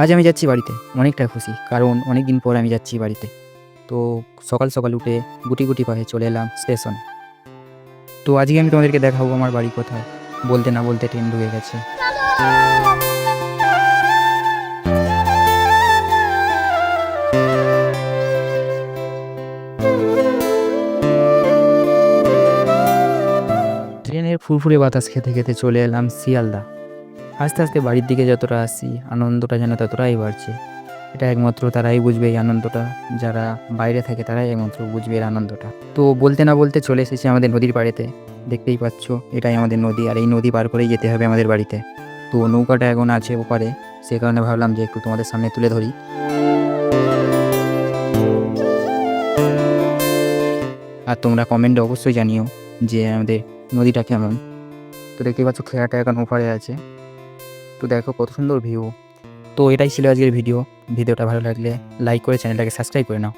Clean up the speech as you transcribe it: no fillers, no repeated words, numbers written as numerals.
আজ আমি যাচ্ছি বাড়িতে, অনেকটা খুশি, কারণ অনেক দিন পর আমি যাচ্ছি বাড়িতে। তো সকাল সকাল উঠে গুটি গুটি পায়ে চলে এলাম স্টেশনে। তো আজকে আমি তোমাদেরকে দেখাবো আমার বাড়ি কোথায়। বলতে না বলতে ট্রেন ঢুকে গেছে। ট্রেনের ফুরফুরে বাতাস খেতে খেতে চলে এলাম শিয়ালদা। আস্তে আস্তে বাড়ির দিকে যতটা আসছি, আনন্দটা যেন ততটাই বাড়ছে। এটা একমাত্র তারাই বুঝবে এই আনন্দটা, যারা বাইরে থাকে তারাই একমাত্র বুঝবে এর আনন্দটা। তো বলতে না বলতে চলে এসেছি আমাদের নদীর পাড়েতে। দেখতেই পাচ্ছ, এটাই আমাদের নদী, আর এই নদী পার করেই যেতে হবে আমাদের বাড়িতে। তো নৌকাটা এখন আছে ওপারে, সে কারণে ভাবলাম যে একটু তোমাদের সামনে তুলে ধরি। আর তোমরা কমেন্টে অবশ্যই জানিও যে আমাদের নদীটা কেমন। তো দেখতেই পাচ্ছ খেয়াটা এখন ওপারে আছে। তো দেখো কত সুন্দর ভিউ। তো এটাই ছিল আজকের ভিডিওটা ভালো লাগলে লাইক করে চ্যানেলটাকে সাবস্ক্রাইব করে নাও।